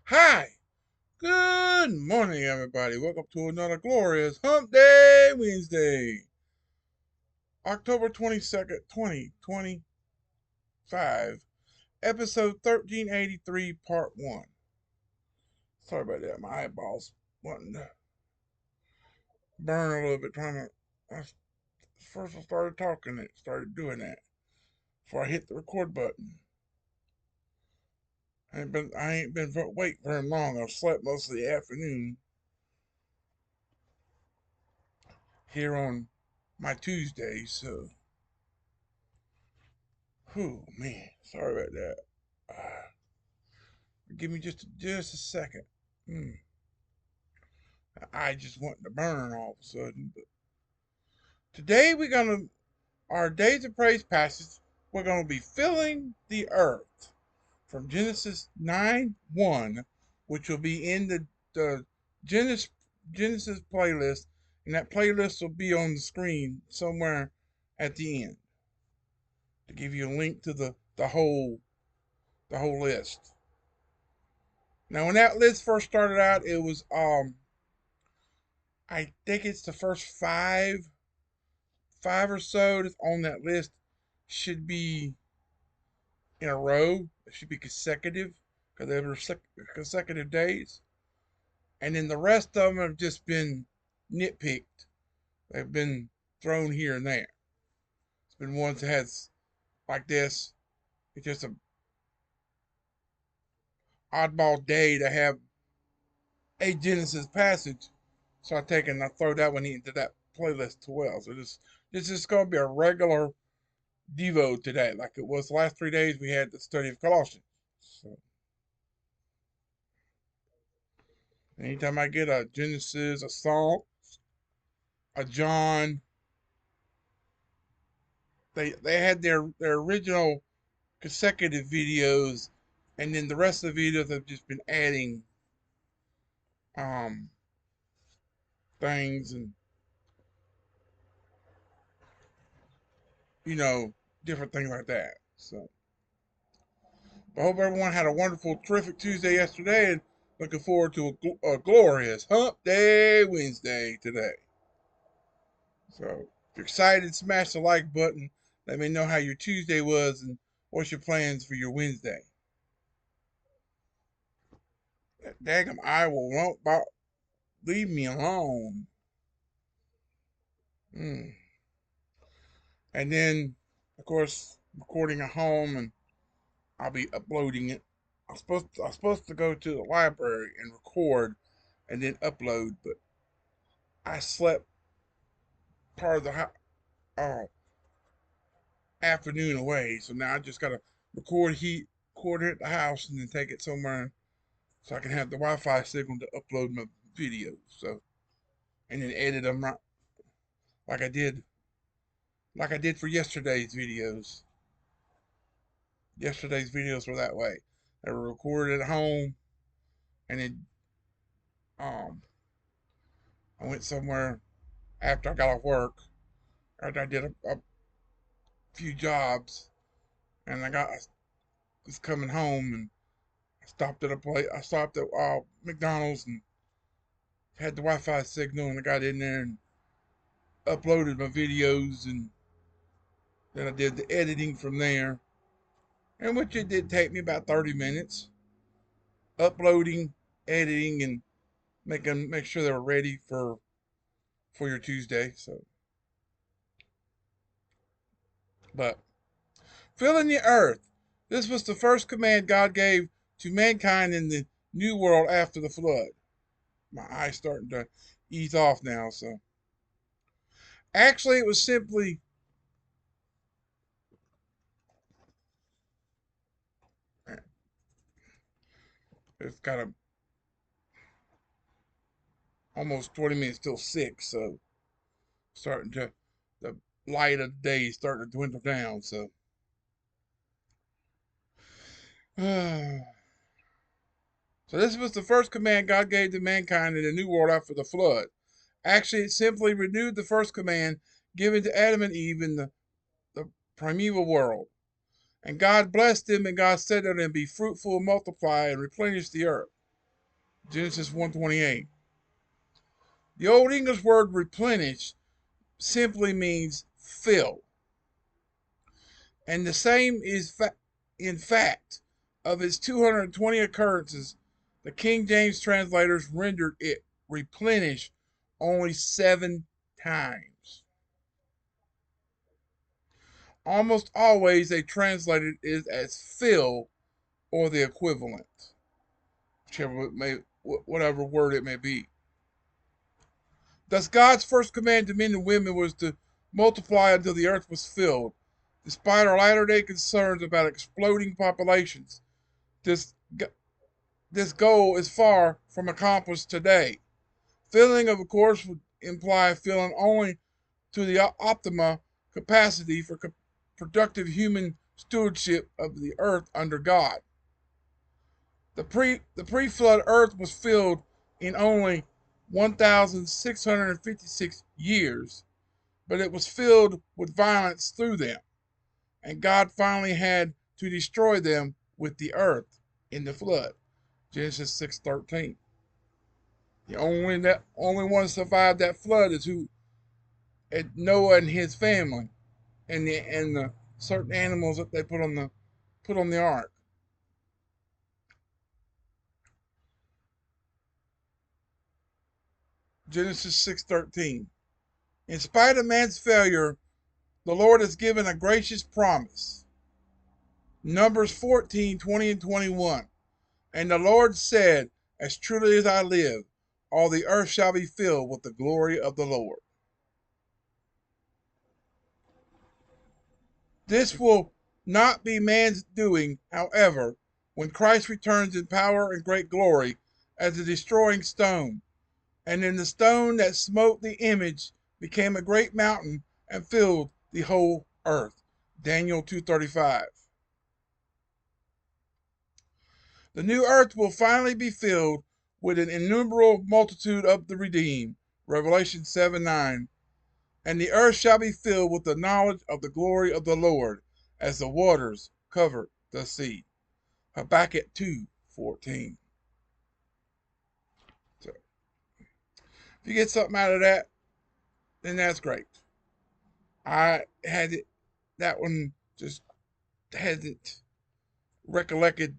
Hi, good morning, everybody. Welcome to another Glorious Hump Day Wednesday, October 22nd, 2025, episode 1383, part 1. Sorry about that. My eyeballs wanting to burn a little bit, trying to. First, I started talking, it started doing that before I hit the record button. I ain't been waiting very long. I've slept most of the afternoon here on my Tuesday, so. Whew, man. Sorry about that. Give me just a second. Mm. I just want to burn all of a sudden. But today our Days of Praise passage, we're gonna be filling the earth from Genesis 9:1, which will be in the Genesis Genesis playlist, and that playlist will be on the screen somewhere at the end to give you a link to the whole list. Now, when that list first started out, it was I think it's the first five or so that's on that list should be in a row. It should be consecutive because they were consecutive days, and then the rest of them have just been nitpicked. They've been thrown here and there. It's been ones that has like this. It's just a oddball day to have a Genesis passage, so I take and I throw that one into that playlist as well. So this is going to be a regular Devo today, like it was the last 3 days we had the study of Colossians. So anytime I get a Genesis, a Psalm, a John, they had their original consecutive videos, and then the rest of the videos have just been adding um things and you know different things like that. So I hope everyone had a wonderful, terrific Tuesday yesterday, and looking forward to a glorious Hump Day Wednesday today. So if you're excited, smash the like button. Let me know how your Tuesday was and what's your plans for your Wednesday. That daggum eye won't leave me alone. Mm. And then, of course, recording at home, and I'll be uploading it. I was supposed to go to the library and record, and then upload, but I slept part of the afternoon away, so now I just gotta record it at the house, and then take it somewhere so I can have the Wi-Fi signal to upload my videos. So and then edit them right like I did, like I did for yesterday's videos. Yesterday's videos were that way. They were recorded at home, and then um, I went somewhere after I got off work. After I did a few jobs, and I was coming home, and I stopped at a place. I stopped at McDonald's and had the Wi-Fi signal, and I got in there and uploaded my videos, and then I did the editing from there, and which it did take me about 30 minutes, uploading, editing, and make sure they were ready for your Tuesday. So, but filling the earth. This was the first command God gave to mankind in the new world after the flood. My eye's starting to ease off now, so actually it was simply it's kind of almost 20 minutes till 6, so starting to the light of the day is starting to dwindle down, so so this was the first command God gave to mankind in the new world after the flood. Actually, it simply renewed the first command given to Adam and Eve in the primeval world. And God blessed them, and God said to them, be fruitful, multiply, and replenish the earth. Genesis 1:28. The Old English word replenish simply means fill. And the same is in fact of its 220 occurrences, the King James translators rendered it replenish only 7 times. Almost always they translated it as fill or the equivalent, whatever word it may be. Thus, God's first command to men and women was to multiply until the earth was filled. Despite our latter-day concerns about exploding populations, this this goal is far from accomplished today. Filling, of course, would imply filling only to the optima capacity for productive human stewardship of the earth under God. The pre-flood earth was filled in only 1,656 years, but it was filled with violence through them, and God finally had to destroy them with the earth in the flood. Genesis 6:13. The only one survived that flood is Noah and his family, and the certain animals that they put on the ark. Genesis 6:13. In spite of man's failure, the Lord has given a gracious promise. Numbers 14:20 and 21. And the Lord said, as truly as I live, all the earth shall be filled with the glory of the Lord. This will not be man's doing, however, when Christ returns in power and great glory as a destroying stone. And then the stone that smote the image became a great mountain and filled the whole earth. Daniel 2:35. The new earth will finally be filled with an innumerable multitude of the redeemed. Revelation 7:9. And the earth shall be filled with the knowledge of the glory of the Lord as the waters cover the sea. Habakkuk 2:14. So if you get something out of that, then that's great. I had it, that one just hasn't recollected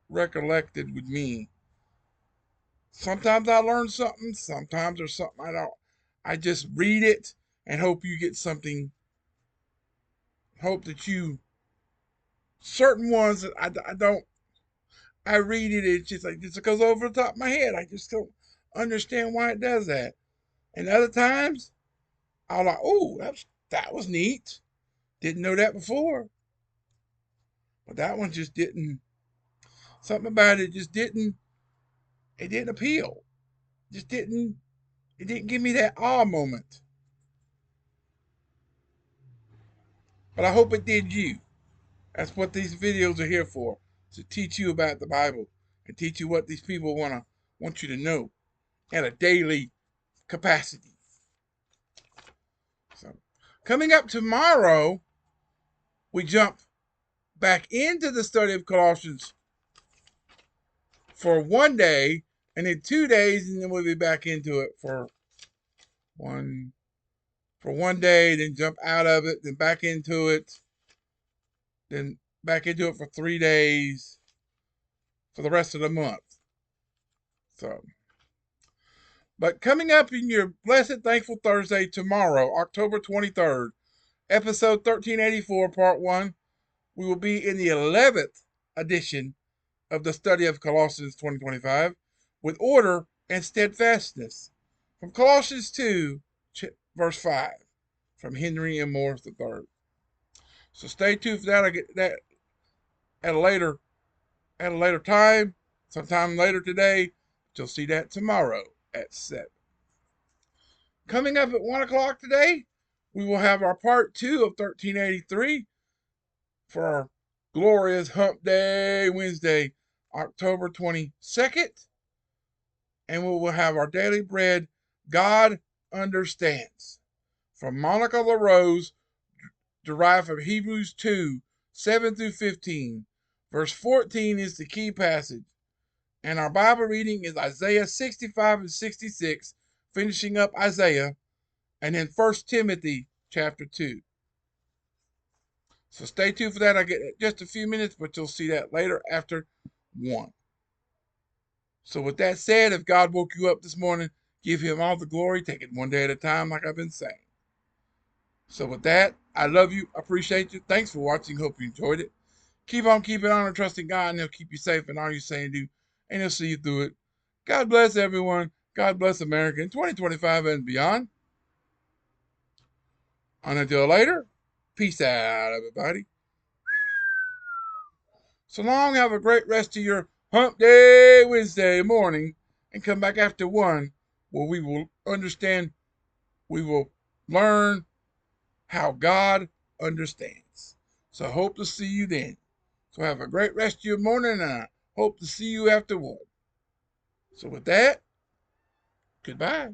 with me. Sometimes I learn something, sometimes there's something I don't. I just read it and hope you get something. Hope that you, certain ones that I don't, I read it, it's just like, it goes over the top of my head. I just don't understand why it does that. And other times, I'm like, oh, that was neat. Didn't know that before. But that one just didn't, something about it just didn't, it didn't appeal. Just didn't, it didn't give me that awe moment. But I hope it did you. That's what these videos are here for, to teach you about the Bible and teach you what these people want you to know at a daily capacity. So, coming up tomorrow, we jump back into the study of Colossians for one day, and then 2 days, and then we'll be back into it for one day, then jump out of it, then back into it, then back into it for 3 days for the rest of the month. So, but coming up in your Blessed Thankful Thursday tomorrow, October 23rd, episode 1384, part 1, we will be in the 11th edition of the study of Colossians 2025 with order and steadfastness from Colossians 2, verse 5, from Henry M. Morris III. So stay tuned for that. I get that at a later time, sometime later today. You'll see that tomorrow at 7. Coming up at 1 o'clock today, we will have our part 2 of 1383 for our Glorious Hump Day Wednesday, October 22nd. And we will have our daily bread, God Understands, from Monica LaRose, derived from Hebrews 2, 7 through 15. Verse 14 is the key passage. And our Bible reading is Isaiah 65 and 66, finishing up Isaiah, and then 1 Timothy chapter 2. So stay tuned for that. I get just a few minutes, but you'll see that later after 1. So with that said, if God woke you up this morning, give him all the glory. Take it one day at a time, like I've been saying. So with that, I love you. Appreciate you. Thanks for watching. Hope you enjoyed it. Keep on keeping on and trusting God, and he'll keep you safe in all you say and do, and he'll see you through it. God bless everyone. God bless America in 2025 and beyond. And until later, peace out, everybody. So long. Have a great rest of your Hump Day Wednesday morning, and come back after 1, where we will understand, we will learn how God understands. So I hope to see you then. So have a great rest of your morning, and I hope to see you after 1. So with that, goodbye.